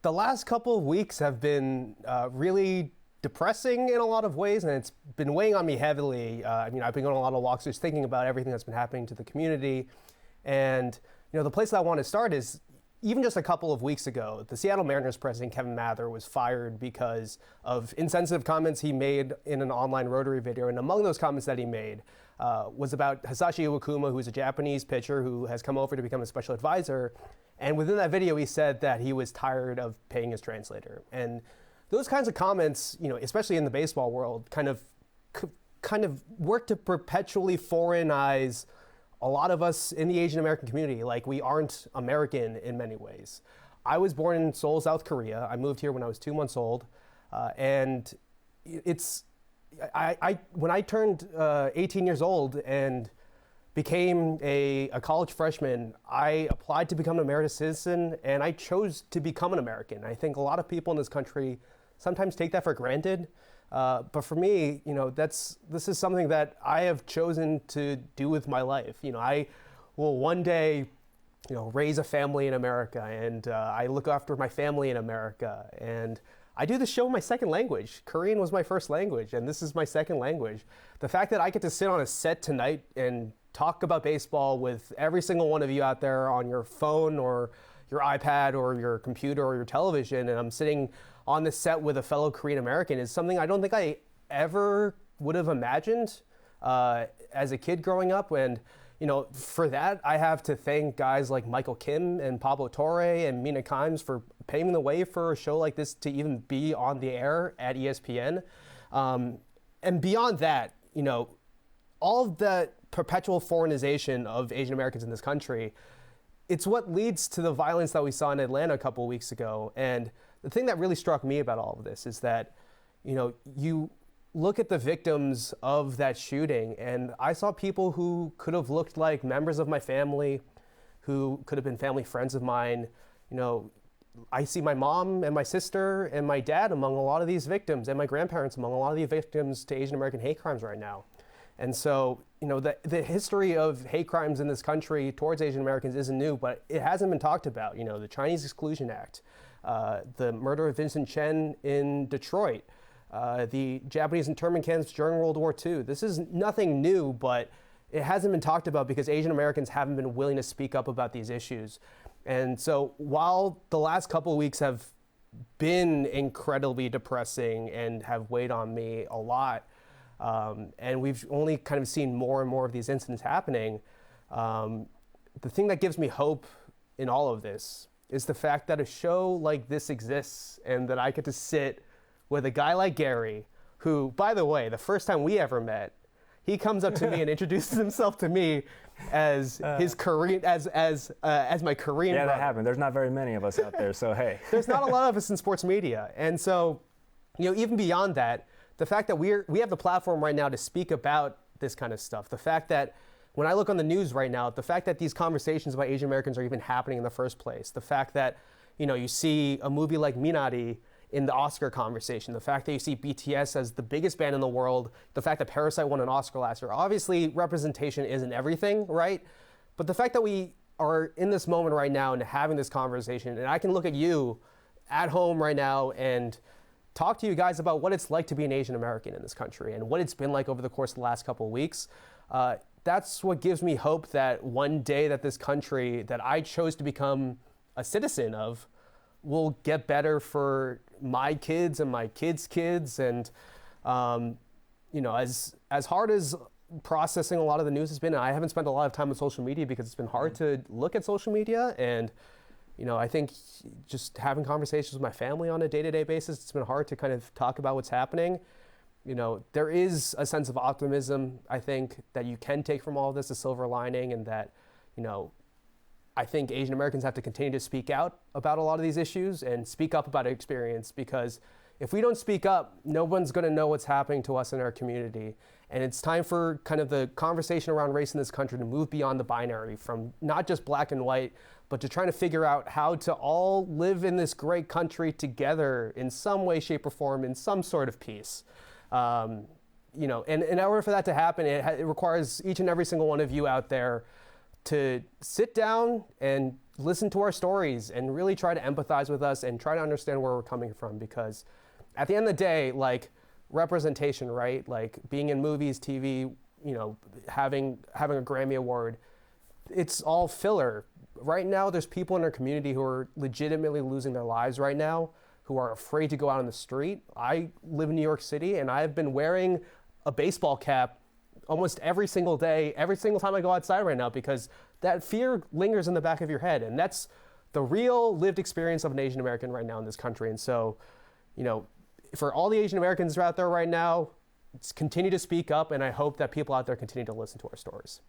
The last couple of weeks have been really depressing in a lot of ways, and it's been weighing on me heavily. I've been going on a lot of walks just thinking about everything that's been happening to the community. And, the place that I want to start is even just a couple of weeks ago, the Seattle Mariners president, Kevin Mather, was fired because of insensitive comments he made in an online Rotary video. And among those comments that he made was about Hisashi Iwakuma, who's a Japanese pitcher who has come over to become a special advisor. And within that video, he said that he was tired of paying his translator. And those kinds of comments, especially in the baseball world, kind of work to perpetually foreignize a lot of us in the Asian American community. Like, we aren't American in many ways. I was born in Seoul, South Korea. I moved here when I was 2 months old. And when I turned 18 years old and became a college freshman, I applied to become an American citizen, and I chose to become an American. I think a lot of people in this country sometimes take that for granted. But for me, this is something that I have chosen to do with my life. I will one day, raise a family in America, and I look after my family in America. And I do this show in my second language. Korean was my first language, and this is my second language. The fact that I get to sit on a set tonight and talk about baseball with every single one of you out there on your phone or your iPad or your computer or your television, and I'm sitting on the set with a fellow Korean American, is something I don't think I ever would have imagined as a kid growing up. And for that, I have to thank guys like Michael Kim and Pablo Torre and Mina Kimes for paving the way for a show like this to even be on the air at ESPN. And beyond that, all of that perpetual foreignization of Asian Americans in this country, it's what leads to the violence that we saw in Atlanta a couple of weeks ago. And the thing that really struck me about all of this is that, you look at the victims of that shooting, and I saw people who could have looked like members of my family, who could have been family friends of mine. I see my mom and my sister and my dad among a lot of these victims, and my grandparents among a lot of the victims to Asian American hate crimes right now. And so, the history of hate crimes in this country towards Asian Americans isn't new, but it hasn't been talked about. The Chinese Exclusion Act, the murder of Vincent Chen in Detroit, the Japanese internment camps during World War II. This is nothing new, but it hasn't been talked about because Asian Americans haven't been willing to speak up about these issues. And so while the last couple of weeks have been incredibly depressing and have weighed on me a lot, and we've only kind of seen more and more of these incidents happening, the thing that gives me hope in all of this is the fact that a show like this exists, and that I get to sit with a guy like Gary, who, by the way, the first time we ever met, he comes up to me and introduces himself to me as his Korean, as my Korean brother. That happened. There's not very many of us out there, so hey. There's not a lot of us in sports media. And so, even beyond that, the fact that we have the platform right now to speak about this kind of stuff, the fact that when I look on the news right now, the fact that these conversations about Asian Americans are even happening in the first place, the fact that, you see a movie like Minari in the Oscar conversation, the fact that you see BTS as the biggest band in the world, the fact that Parasite won an Oscar last year. Obviously, representation isn't everything, right? But the fact that we are in this moment right now and having this conversation, and I can look at you at home right now and talk to you guys about what it's like to be an Asian American in this country and what it's been like over the course of the last couple of weeks. That's what gives me hope that one day that this country that I chose to become a citizen of will get better for my kids and my kids' kids. And, as hard as processing a lot of the news has been, I haven't spent a lot of time on social media because it's been hard to look at social media. And, I think just having conversations with my family on a day-to-day basis, it's been hard to kind of talk about what's happening. There is a sense of optimism, I think, that you can take from all of this, a silver lining, and that, I think Asian Americans have to continue to speak out about a lot of these issues and speak up about experience, because if we don't speak up, no one's going to know what's happening to us in our community. And it's time for kind of the conversation around race in this country to move beyond the binary, from not just black and white, but to trying to figure out how to all live in this great country together in some way, shape, or form, in some sort of peace. And in order for that to happen, it requires each and every single one of you out there to sit down and listen to our stories and really try to empathize with us and try to understand where we're coming from, because at the end of the day, like, representation, right? Like being in movies, TV, you know, having a Grammy Award, it's all filler. Right now, there's people in our community who are legitimately losing their lives right now, who are afraid to go out on the street. I live in New York City, and I've been wearing a baseball cap almost every single day, every single time I go outside right now, because that fear lingers in the back of your head. And that's the real lived experience of an Asian American right now in this country. And so, you know, for all the Asian Americans out there right now, continue to speak up, and I hope that people out there continue to listen to our stories.